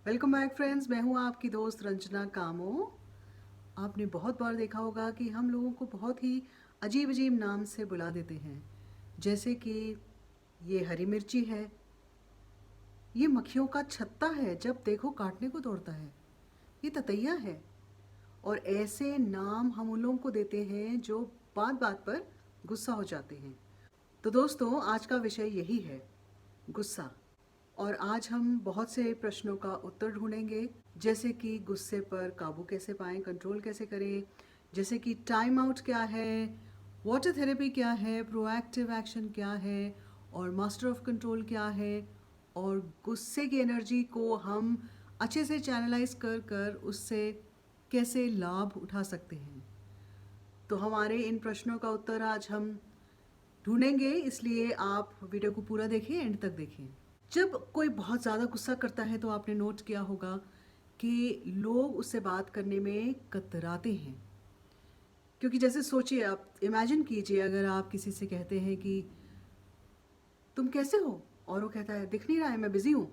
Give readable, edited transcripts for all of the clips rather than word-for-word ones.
Welcome back friends. मैं हूं आपकी दोस्त रंजना कामो। आपने बहुत बार देखा होगा कि हम लोगों को बहुत ही अजीब अजीब नाम से बुला देते हैं, जैसे कि ये हरी मिर्ची है, ये मक्खियों का छत्ता है, जब देखो काटने को दौड़ता है, ये ततैया है। और ऐसे नाम हम उन लोगों को देते हैं जो बात बात पर गुस्सा हो जाते हैं। तो दोस्तों, आज का विषय यही है, गुस्सा। और आज हम बहुत से प्रश्नों का उत्तर ढूंढेंगे, जैसे कि गुस्से पर काबू कैसे पाएं, कंट्रोल कैसे करें, जैसे कि टाइम आउट क्या है, वाटर थेरेपी क्या है, प्रोएक्टिव एक्शन क्या है, और मास्टर ऑफ कंट्रोल क्या है, और गुस्से की एनर्जी को हम अच्छे से चैनलाइज कर कर उससे कैसे लाभ उठा सकते हैं। तो हमारे इन प्रश्नों का उत्तर आज हम ढूंढेंगे, इसलिए आप वीडियो को पूरा देखें, एंड तक देखें। जब कोई बहुत ज़्यादा गुस्सा करता है तो आपने नोट किया होगा कि लोग उससे बात करने में कतराते हैं। क्योंकि जैसे सोचिए, आप इमेजिन कीजिए, अगर आप किसी से कहते हैं कि तुम कैसे हो, और वो कहता है दिख नहीं रहा है, मैं बिज़ी हूँ।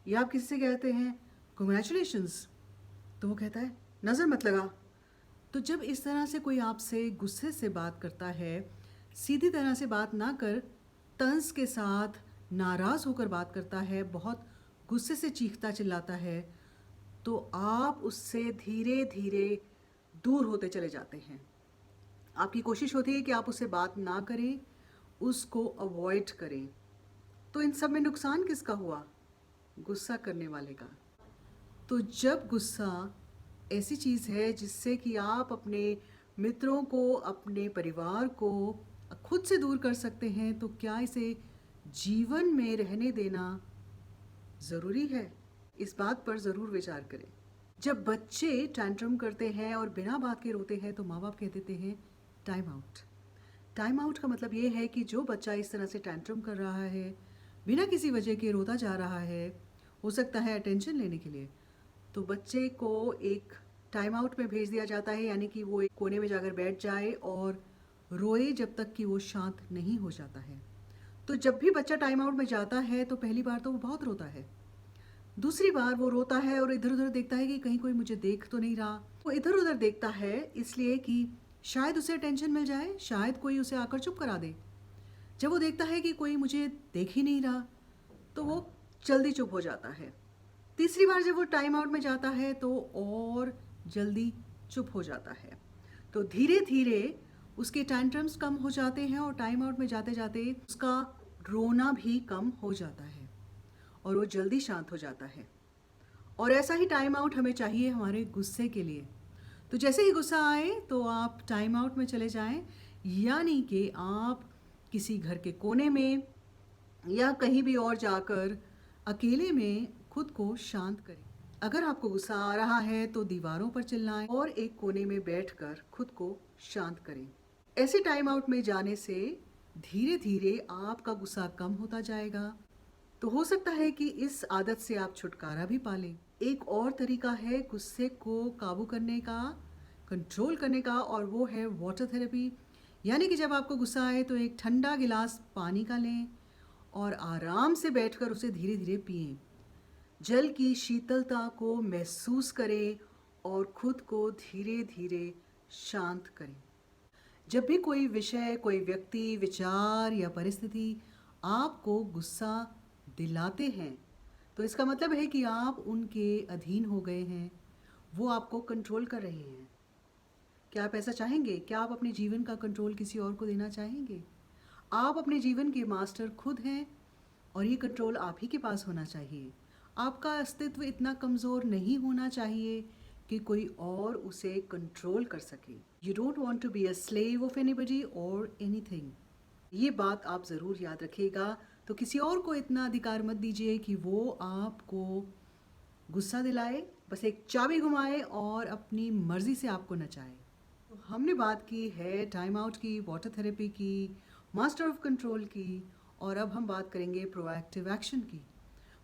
या आप किसी से कहते हैं कंग्रेचुलेशंस, तो वो कहता है नज़र मत लगा। तो जब इस तरह से कोई आपसे गुस्से से बात करता है, सीधी तरह से बात ना कर तंज के साथ नाराज़ होकर बात करता है, बहुत गुस्से से चीखता चिल्लाता है, तो आप उससे धीरे धीरे दूर होते चले जाते हैं। आपकी कोशिश होती है कि आप उससे बात ना करें, उसको अवॉइड करें। तो इन सब में नुकसान किसका हुआ? गुस्सा करने वाले का। तो जब गुस्सा ऐसी चीज़ है जिससे कि आप अपने मित्रों को, अपने परिवार को खुद से दूर कर सकते हैं, तो क्या इसे जीवन में रहने देना ज़रूरी है? इस बात पर ज़रूर विचार करें। जब बच्चे टैंट्रम करते हैं और बिना बात के रोते हैं, तो माँ बाप कह देते हैं टाइम आउट। टाइम आउट का मतलब ये है कि जो बच्चा इस तरह से टैंट्रम कर रहा है, बिना किसी वजह के रोता जा रहा है, हो सकता है अटेंशन लेने के लिए, तो बच्चे को एक टाइम आउट में भेज दिया जाता है, यानी कि वो एक कोने में जाकर बैठ जाए और रोए जब तक कि वो शांत नहीं हो जाता है। तो जब भी बच्चा टाइम आउट में जाता है तो पहली बार तो वो बहुत रोता है, दूसरी बार वो रोता है और इधर उधर देखता है कि कहीं कोई मुझे देख तो नहीं रहा। वो इधर उधर देखता है इसलिए कि शायद उसे अटेंशन मिल जाए, शायद कोई उसे आकर चुप करा दे। जब वो देखता है कि कोई मुझे देख ही नहीं रहा, तो वो जल्दी चुप हो जाता है। तीसरी बार जब वो टाइम आउट में जाता है तो और जल्दी चुप हो जाता है। तो धीरे धीरे उसके टैंट्रम्स कम हो जाते हैं और टाइम आउट में जाते जाते उसका रोना भी कम हो जाता है और वो जल्दी शांत हो जाता है। और ऐसा ही टाइम आउट हमें चाहिए हमारे गुस्से के लिए। तो जैसे ही गुस्सा आए तो आप टाइम आउट में चले जाएं, यानी कि आप किसी घर के कोने में या कहीं भी और जाकर अकेले में खुद को शांत करें। अगर आपको गुस्सा आ रहा है तो दीवारों पर चिल्लाएं और एक कोने में बैठकर खुद को शांत करें। ऐसे टाइम आउट में जाने से धीरे धीरे आपका गुस्सा कम होता जाएगा। तो हो सकता है कि इस आदत से आप छुटकारा भी पा लें। एक और तरीका है गुस्से को काबू करने का, कंट्रोल करने का, और वो है वाटर थेरेपी। यानी कि जब आपको गुस्सा आए तो एक ठंडा गिलास पानी का लें और आराम से बैठकर उसे धीरे धीरे पिएं। जल की शीतलता को महसूस करें और खुद को धीरे धीरे शांत करें। जब भी कोई विषय, कोई व्यक्ति, विचार या परिस्थिति आपको गुस्सा दिलाते हैं, तो इसका मतलब है कि आप उनके अधीन हो गए हैं, वो आपको कंट्रोल कर रहे हैं। क्या आप ऐसा चाहेंगे? क्या आप अपने जीवन का कंट्रोल किसी और को देना चाहेंगे? आप अपने जीवन के मास्टर खुद हैं और ये कंट्रोल आप ही के पास होना चाहिए। आपका अस्तित्व इतना कमज़ोर नहीं होना चाहिए कि कोई और उसे कंट्रोल कर सके। You don't want to be a slave of anybody और एनीथिंग। ये बात आप ज़रूर याद रखिएगा। तो किसी और को इतना अधिकार मत दीजिए कि वो आपको गुस्सा दिलाए, बस एक चाबी घुमाए और अपनी मर्ज़ी से आपको नचाए। तो हमने बात की है टाइम आउट की, वाटर थेरेपी की, मास्टर ऑफ कंट्रोल की, और अब हम बात करेंगे प्रोएक्टिव एक्शन की।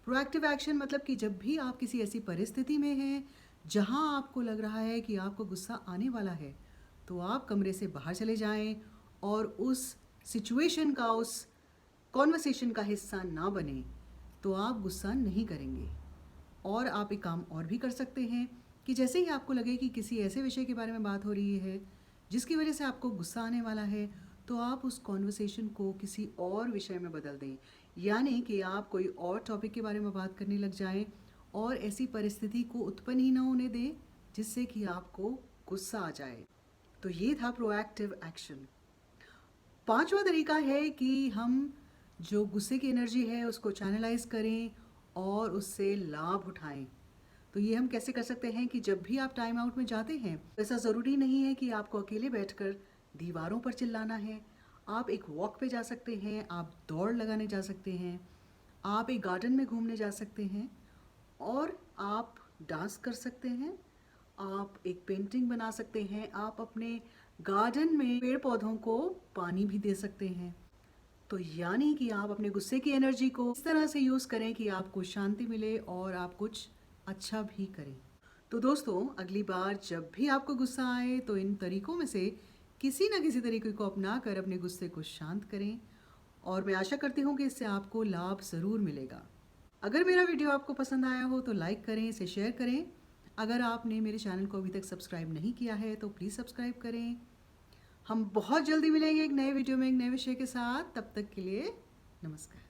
प्रोएक्टिव एक्शन मतलब कि जब भी आप किसी ऐसी परिस्थिति में हैं जहां आपको लग रहा है कि आपको गुस्सा आने वाला है, तो आप कमरे से बाहर चले जाएं और उस सिचुएशन का, उस कॉन्वर्सेशन का हिस्सा ना बने, तो आप गुस्सा नहीं करेंगे। और आप एक काम और भी कर सकते हैं कि जैसे ही आपको लगे कि किसी ऐसे विषय के बारे में बात हो रही है जिसकी वजह से आपको गुस्सा आने वाला है, तो आप उस कॉन्वर्सेशन को किसी और विषय में बदल दें। यानी कि आप कोई और टॉपिक के बारे में बात करने लग जाएं और ऐसी परिस्थिति को उत्पन्न ही ना होने दें जिससे कि आपको गुस्सा आ जाए। तो ये था प्रोएक्टिव एक्शन। पांचवा तरीका है कि हम जो गुस्से की एनर्जी है उसको चैनलाइज करें और उससे लाभ उठाएं। तो ये हम कैसे कर सकते हैं कि जब भी आप टाइम आउट में जाते हैं, ऐसा ज़रूरी नहीं है कि आपको अकेले बैठकर दीवारों पर चिल्लाना है। आप एक वॉक पे जा सकते हैं, आप दौड़ लगाने जा सकते हैं, आप एक गार्डन में घूमने जा सकते हैं और आप डांस कर सकते हैं, आप एक पेंटिंग बना सकते हैं, आप अपने गार्डन में पेड़ पौधों को पानी भी दे सकते हैं। तो यानी कि आप अपने गुस्से की एनर्जी को इस तरह से यूज़ करें कि आपको शांति मिले और आप कुछ अच्छा भी करें। तो दोस्तों, अगली बार जब भी आपको गुस्सा आए तो इन तरीकों में से किसी न किसी तरीके को अपना कर अपने गुस्से को शांत करें और मैं आशा करती हूँ कि इससे आपको लाभ ज़रूर मिलेगा। अगर मेरा वीडियो आपको पसंद आया हो तो लाइक करें, इसे शेयर करें। अगर आपने मेरे चैनल को अभी तक सब्सक्राइब नहीं किया है तो प्लीज़ सब्सक्राइब करें। हम बहुत जल्दी मिलेंगे एक नए वीडियो में एक नए विषय के साथ। तब तक के लिए नमस्कार।